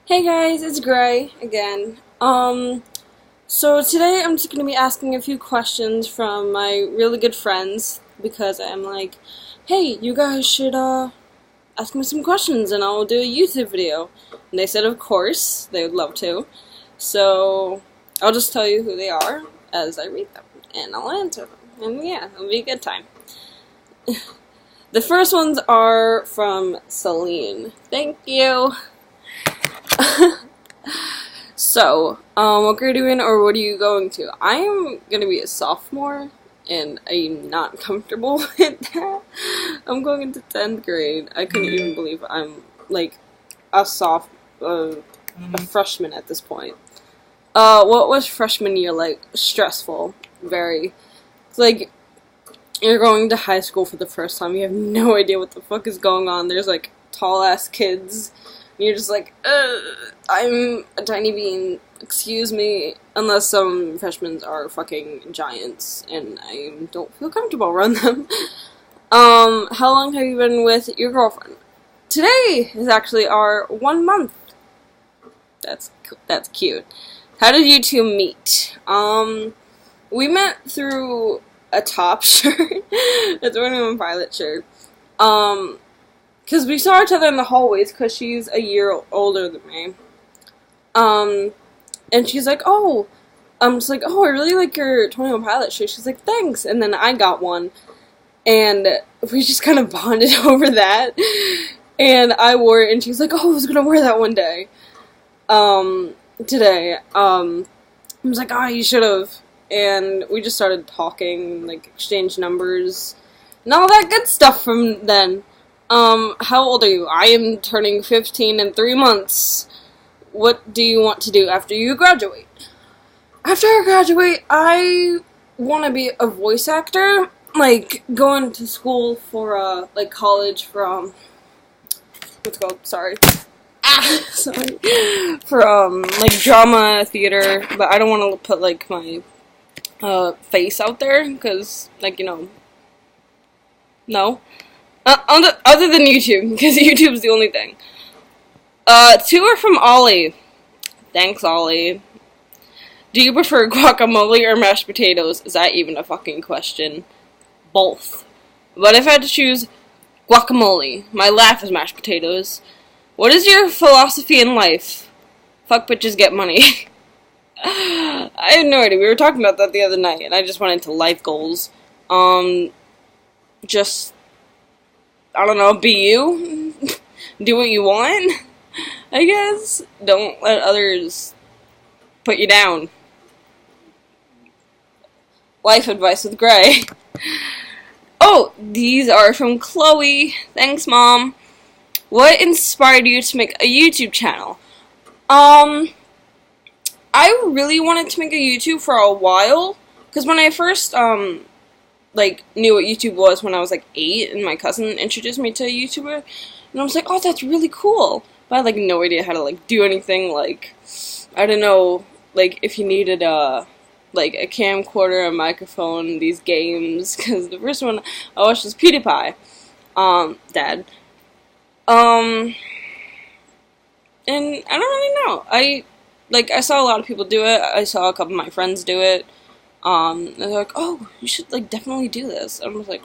Hey guys, it's Gray again. So today I'm just gonna be asking a few questions from my really good friends because I'm like, hey, you guys should ask me some questions and I'll do a YouTube video. And they said of course, they would love to. So I'll just tell you who they are as I read them and I'll answer them. And yeah, it'll be a good time. The first ones are from Celine. Thank you. So, what grade are you in, or what are you going to? I am gonna be a sophomore, and I'm not comfortable with that. I'm going into 10th grade. I couldn't even believe I'm, like, a freshman at this point. What was freshman year like? Stressful. Very. It's like, you're going to high school for the first time, you have no idea what the fuck is going on. There's, like, tall-ass kids. You're just like, I'm a tiny bean, excuse me, unless some freshmen are fucking giants, and I don't feel comfortable around them. How long have you been with your girlfriend? Today is actually our 1 month. That's cute. How did you two meet? We met through a Top shirt. It's one of my pilot shirt. Because we saw each other in the hallways, because she's a year older than me. And she's like, oh, I'm just like, oh, I really like your 21 Pilot shirt. She's like, thanks. And then I got one. And we just kind of bonded over that. And I wore it, and she's like, oh, I was going to wear that one day. Today. I was like, oh, you should have. And we just started talking, like, exchanged numbers, and all that good stuff from then. How old are you? I am turning 15 in 3 months. What do you want to do after you graduate? After I graduate, I want to be a voice actor. Like, going to school for, like, college for, what's it called? Sorry. Sorry. For, like, drama, theater. But I don't want to put, like, my, face out there. Because, like, you know. No. Other than YouTube, because YouTube's the only thing. Two are from Ollie. Thanks, Ollie. Do you prefer guacamole or mashed potatoes? Is that even a fucking question? Both. But if I had to choose guacamole, my laugh is mashed potatoes. What is your philosophy in life? Fuck bitches, get money. I have no idea. We were talking about that the other night, and I just went into life goals. Just, I don't know, be you. Do what you want, I guess. Don't let others put you down. Life advice with Gray. Oh, these are from Chloe. Thanks, Mom. What inspired you to make a YouTube channel? I really wanted to make a YouTube for a while, because when I first, like, knew what YouTube was when I was, like, 8, and my cousin introduced me to a YouTuber, and I was like, oh, that's really cool, but I had, like, no idea how to, like, do anything, like, I don't know, like, if you needed, like, a camcorder, a microphone, these games, because the first one I watched was PewDiePie, Dad, and I don't really know, I saw a lot of people do it, I saw a couple of my friends do it, and they're like, oh, you should, like, definitely do this. I was like,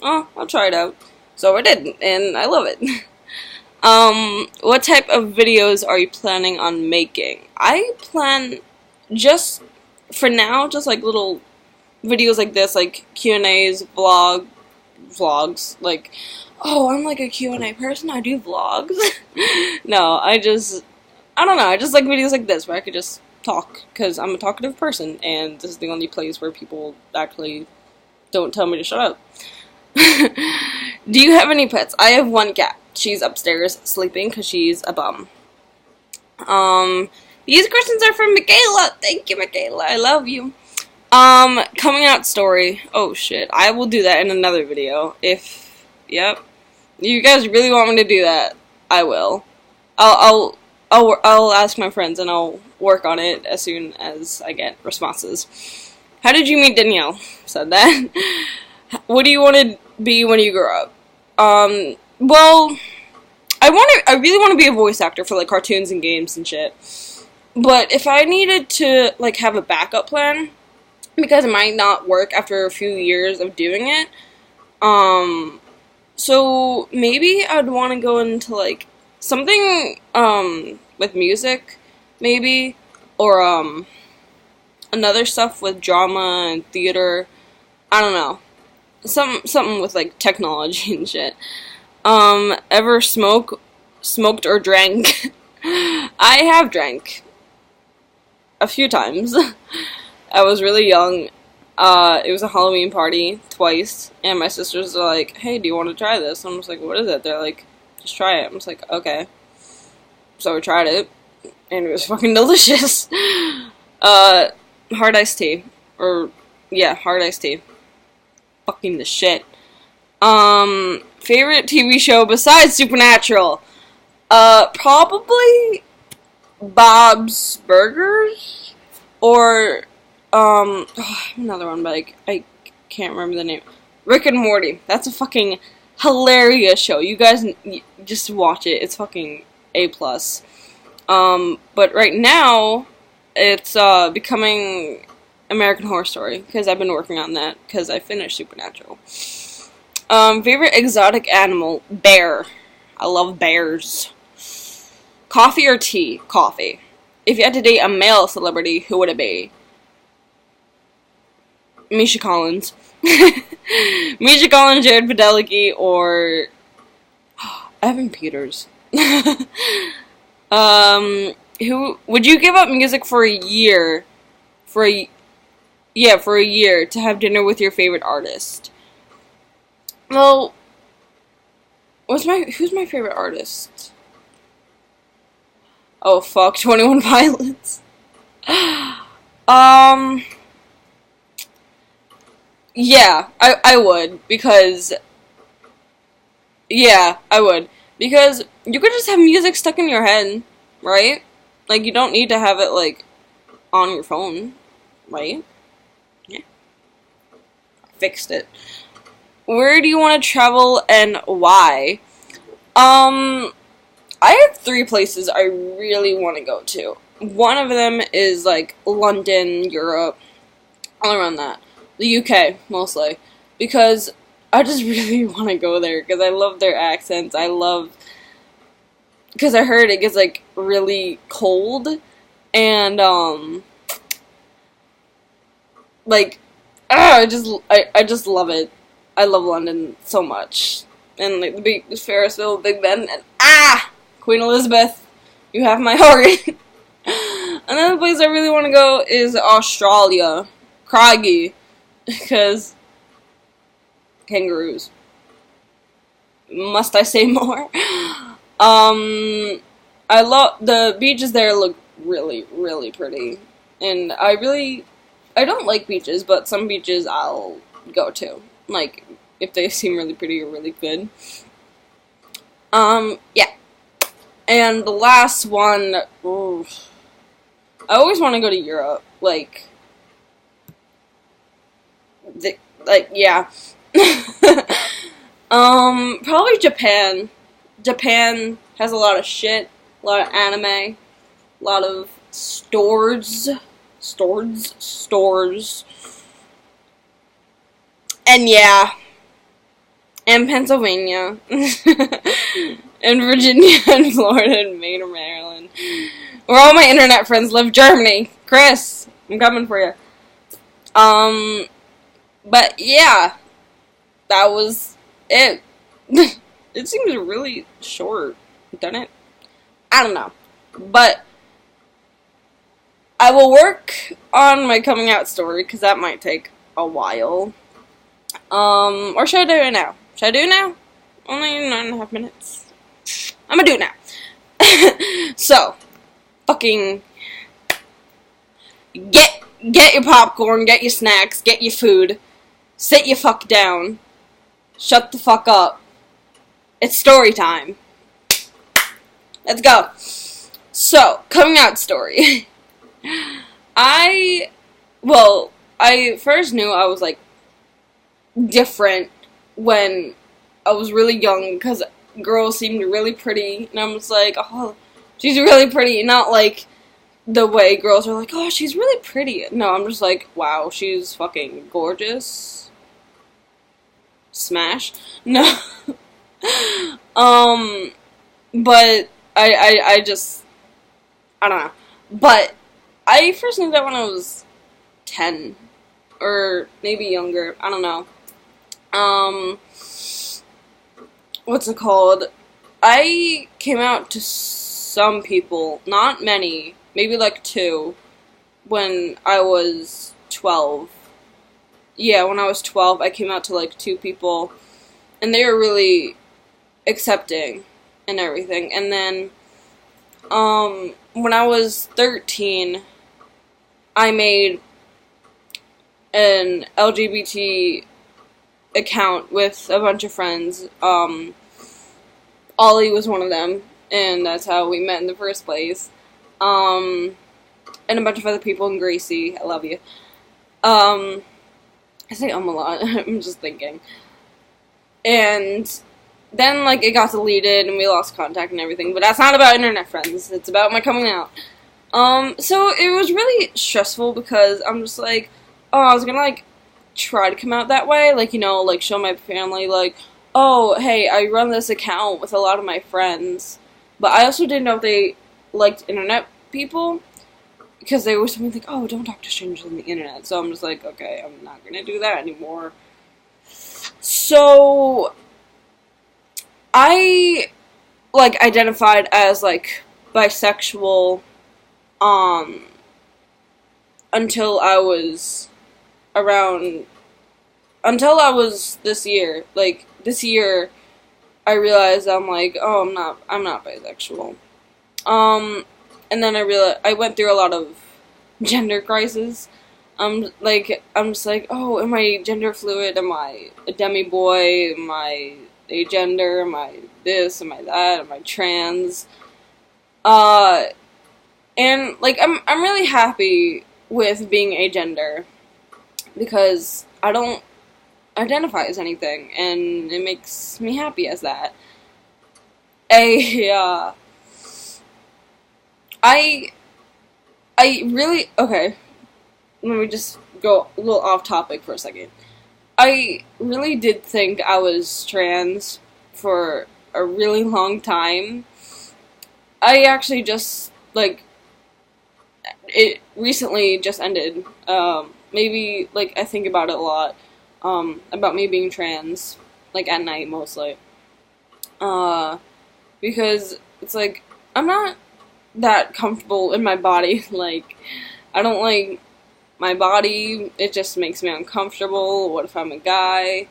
oh, I'll try it out. So I did, and I love it. What type of videos are you planning on making? I plan, just, for now, just, like, little videos like this, like, Q&As, vlogs, like, oh, I'm, like, a Q&A person, I do vlogs. No, I don't know, I just like videos like this, where I could just talk, because I'm a talkative person, and this is the only place where people actually don't tell me to shut up. Do you have any pets? I have one cat. She's upstairs sleeping because she's a bum. These questions are from Michaela. Thank you, Michaela. I love you. Coming out story. Oh shit. I will do that in another video. Yep. You guys really want me to do that? I will. I'll ask my friends and I'll work on it as soon as I get responses. How did you meet Danielle? Said that. What do you want to be when you grow up? Well, I I really want to be a voice actor for, like, cartoons and games and shit. But if I needed to, like, have a backup plan, because it might not work after a few years of doing it, so maybe I'd want to go into, like, something, with music, maybe, or, another stuff with drama and theater. I don't know. Something with, like, technology and shit. Ever smoked or drank? I have drank. A few times. I was really young. It was a Halloween party, twice, and my sisters were like, hey, do you want to try this? And I'm just like, what is it? They're like, just try it. I'm just like, okay. So we tried it, and it was fucking delicious. Hard iced tea. Hard iced tea. Fucking the shit. Favorite TV show besides Supernatural? Probably Bob's Burgers, or, another one, but I can't remember the name. Rick and Morty. That's a fucking hilarious show. You guys just watch it. It's fucking A+. But right now, it's, becoming American Horror Story, because I've been working on that, because I finished Supernatural. Favorite exotic animal? Bear. I love bears. Coffee or tea? Coffee. If you had to date a male celebrity, who would it be? Misha Collins. Misha Collins, Jared Padalecki, or Evan Peters. Who would you give up music for a year? For a year to have dinner with your favorite artist? Well, who's my favorite artist? Oh fuck, 21 Pilots. Yeah, I would, because I would, because you could just have music stuck in your head, right? Like, you don't need to have it, like, on your phone, right? Yeah. Fixed it. Where do you want to travel and why? I have 3 places I really want to go to. One of them is, like, London, Europe, all around that. The UK, mostly. Because I just really want to go there, because I love their accents. Because I heard it gets, like, really cold, and, like, I just love it. I love London so much. And, like, the Ferris wheel, Big Ben, and, Queen Elizabeth, you have my heart. Another place I really want to go is Australia. Craigie. Because kangaroos. Must I say more? I love, the beaches there look really, really pretty. And I don't like beaches, but some beaches I'll go to. Like, if they seem really pretty or really good. Yeah. And the last one, I always want to go to Europe. Yeah. Probably Japan. Japan has a lot of shit, a lot of anime, a lot of stores. And yeah. And Pennsylvania. And Virginia and Florida and Maine or Maryland. Where all my internet friends live. Germany. Chris, I'm coming for you. But yeah. That was it. It seems really short, doesn't it? I don't know. But I will work on my coming out story, because that might take a while. Or should I do it now? Should I do it now? Only 9.5 minutes. I'm gonna do it now. So, fucking get your popcorn, get your snacks, get your food, sit your fuck down, shut the fuck up. It's story time. Let's go. So, coming out story. I first knew I was, like, different when I was really young, because girl seemed really pretty, and I was like, oh, she's really pretty. Not like the way girls are like, oh, she's really pretty. No, I'm just like, wow, she's fucking gorgeous. Smash. No. But I just, I don't know. But I first knew that when I was 10, or maybe younger. I don't know. What's it called? I came out to some people, not many, maybe like 2, when I was 12. Yeah, when I was 12, I came out to like 2 people, and they were really accepting and everything. And then, when I was 13, I made an LGBT account with a bunch of friends. Ollie was one of them, and that's how we met in the first place. And a bunch of other people, and Gracie, I love you. I say a lot, I'm just thinking. And then, like, it got deleted, and we lost contact and everything, but that's not about internet friends, it's about my coming out. So it was really stressful, because I'm just like, oh, I was gonna, like, try to come out that way, like, you know, like, show my family, like, oh, hey, I run this account with a lot of my friends, but I also didn't know if they liked internet people, because they always told me, like, oh, don't talk to strangers on the internet, so I'm just like, okay, I'm not gonna do that anymore. So, I, like, identified as, like, bisexual, until I was this year. Like, this year, I realized I'm like, oh, I'm not bisexual. And then I went through a lot of gender crisis. I'm just like, oh, am I gender fluid? Am I a demi-boy? Am I agender? Am I this? Am I that? Am I trans? And, like, I'm really happy with being agender, because I don't identify as anything, and it makes me happy as that. I really, okay, let me just go a little off topic for a second. I really did think I was trans for a really long time. I actually just, like, it recently just ended. Maybe, like, I think about it a lot, about me being trans, like, at night, mostly. Because it's like, I'm not that comfortable in my body. Like, I don't like my body. It just makes me uncomfortable. What if I'm a guy?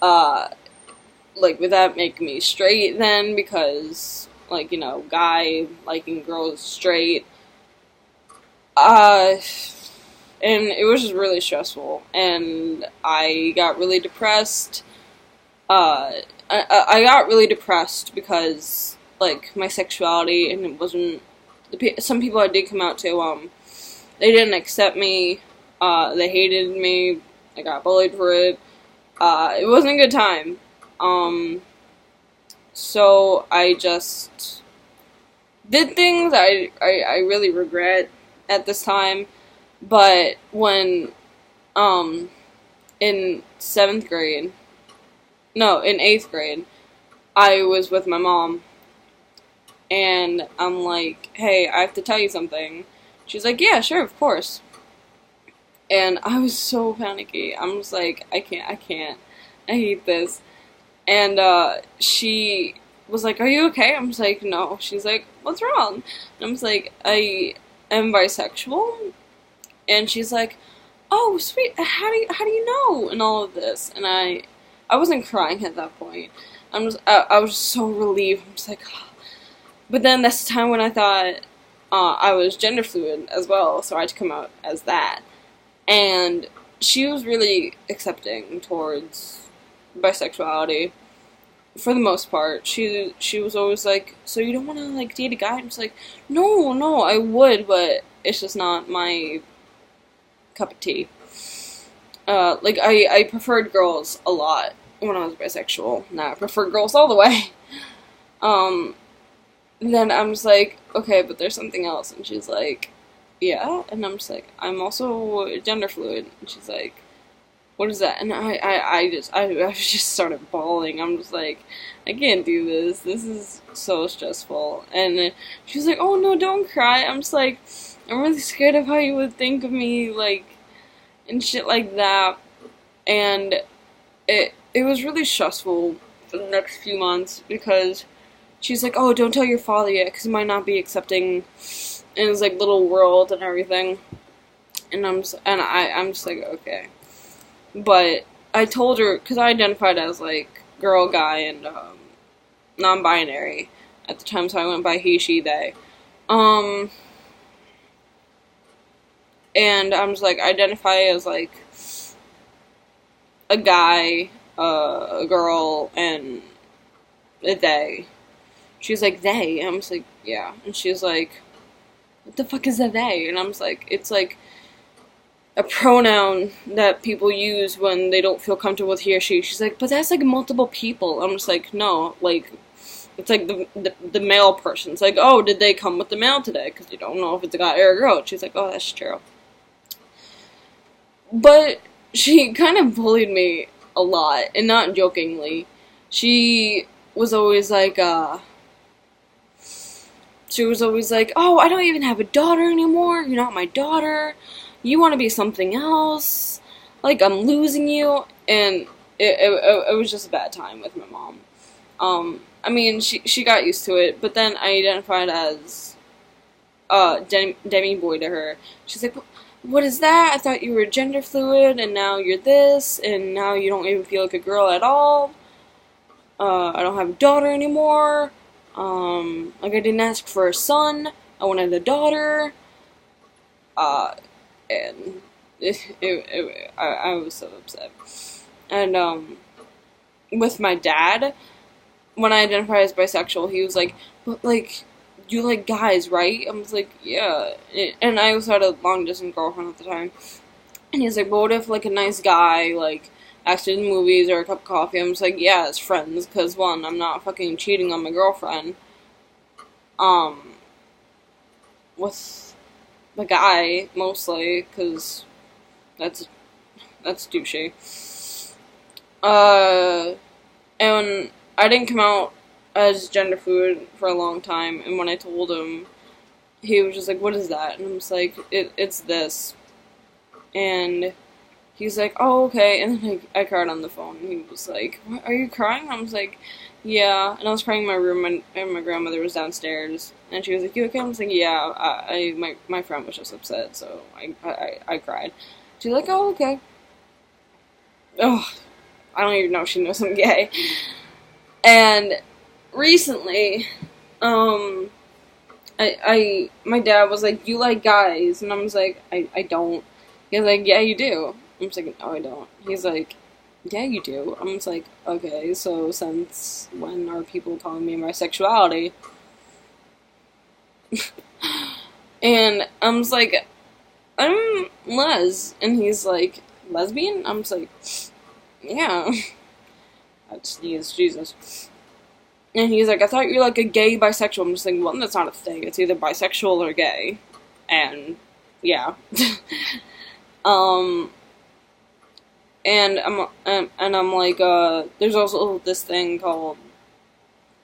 Like, would that make me straight then? Because, like, you know, guy liking girls straight. And it was just really stressful. And I got really depressed. I got really depressed because, like, my sexuality, and it wasn't, some people I did come out to, they didn't accept me, they hated me, I got bullied for it, it wasn't a good time, so I just did things I really regret at this time, but when, in 7th grade, no, in 8th grade, I was with my mom, and I'm like, hey, I have to tell you something. She's like, yeah, sure, of course. And I was so panicky. I'm just like, I can't. I hate this. And, she was like, are you okay? I'm just like, no. She's like, what's wrong? And I'm just like, I am bisexual. And she's like, oh, sweet, how do you know? And all of this. And I wasn't crying at that point. I was so relieved. I'm just like, oh. But then that's the time when I thought I was gender fluid as well, so I had to come out as that. And she was really accepting towards bisexuality for the most part. She was always like, so you don't want to, like, date a guy? I'm just like, no, I would, but it's just not my cup of tea. Like, I preferred girls a lot when I was bisexual. Now I prefer girls all the way. Then I'm just like, okay, but there's something else. And she's like, yeah? And I'm just like, I'm also gender fluid. And she's like, what is that? And I just started bawling. I'm just like, I can't do this. This is so stressful. And she's like, oh no, don't cry. I'm just like, I'm really scared of how you would think of me, like, and shit like that. And it was really stressful for the next few months because she's like, oh, don't tell your father yet because he might not be accepting in his, like, little world and everything. And I'm just like, okay. But I told her, because I identified as, like, girl, guy, and non-binary at the time, so I went by he, she, they. And I'm just like, identify as, like, a guy, a girl, and a they. She's like, they? And I'm just like, yeah. And she's like, what the fuck is a they? And I'm just like, it's like a pronoun that people use when they don't feel comfortable with he or she. She's like, but that's like multiple people. I'm just like, no, like, it's like the male person. It's like, oh, did they come with the mail today? Because you don't know if it's a guy or a girl. She's like, oh, that's true. But she kind of bullied me a lot, and not jokingly. She was always like, oh, I don't even have a daughter anymore. You're not my daughter. You want to be something else. Like, I'm losing you. And it was just a bad time with my mom. I mean, she got used to it, but then I identified as Demi Boy to her. She's like, what is that? I thought you were gender fluid, and now you're this, and now you don't even feel like a girl at all. I don't have a daughter anymore. Like, I didn't ask for a son. I wanted a daughter. And I was so upset. And, with my dad, when I identified as bisexual, he was like, but, like, you like guys, right? I was like, yeah. And I also had a long-distance girlfriend at the time. And he's like, but what if, like, a nice guy, like, asked you to the movies or a cup of coffee? I'm just like, yeah, as friends, because, one, I'm not fucking cheating on my girlfriend. With the guy, mostly, because that's douchey. And I didn't come out as gender fluid for a long time, and when I told him, he was just like, what is that? And I'm just like, it's this. And he's like, oh, okay. And then I cried on the phone, and he was like, what, are you crying? I was like, yeah. And I was crying in my room, and my grandmother was downstairs, and she was like, you okay? I was like, yeah, my friend was just upset, so I cried. She's like, oh, okay. Oh, I don't even know if she knows I'm gay. And recently, my dad was like, you like guys? And I was like, I don't. He's like, yeah, you do. I'm just like, no, I don't. He's like, yeah, you do. I'm just like, okay, so since when are people calling me my sexuality? And I'm just like, I'm les. And he's like, lesbian? I'm just like, yeah. That's Jesus. And he's like, I thought you were like a gay bisexual. I'm just like, well, that's not a thing. It's either bisexual or gay. And, yeah. And I'm like, there's also this thing called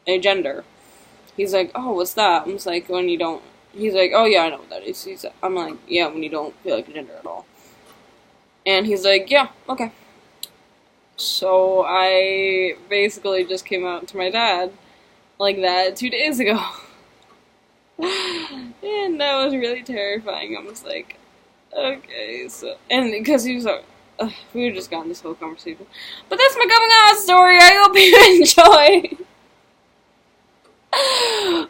agender. He's like, oh, what's that? I'm just like, when you don't. He's like, oh yeah, I know what that is. I'm like, yeah, when you don't feel like a gender at all. And he's like, yeah, okay. So I basically just came out to my dad like that 2 days ago. And that was really terrifying. I was like, okay, so, and because he was like, we were just got in this whole conversation. But that's my coming out story. I hope you enjoy.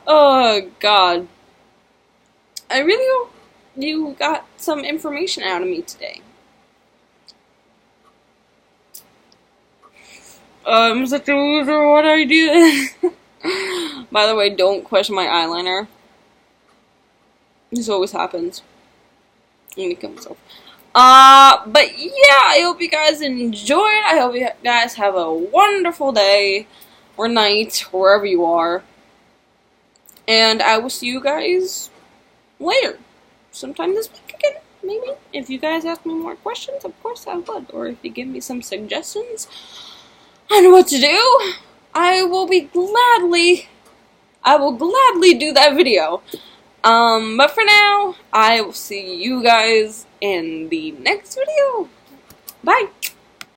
Oh, God. I really hope you got some information out of me today. I'm such a loser. Why do I do this? By the way, don't question my eyeliner. This always happens. I'm gonna kill myself. But yeah, I hope you guys enjoyed. I hope you guys have a wonderful day or night, wherever you are. And I will see you guys later. Sometime this week again, maybe. If you guys ask me more questions, of course I would. Or if you give me some suggestions on what to do, I will gladly do that video. But for now, I will see you guys in the next video. Bye!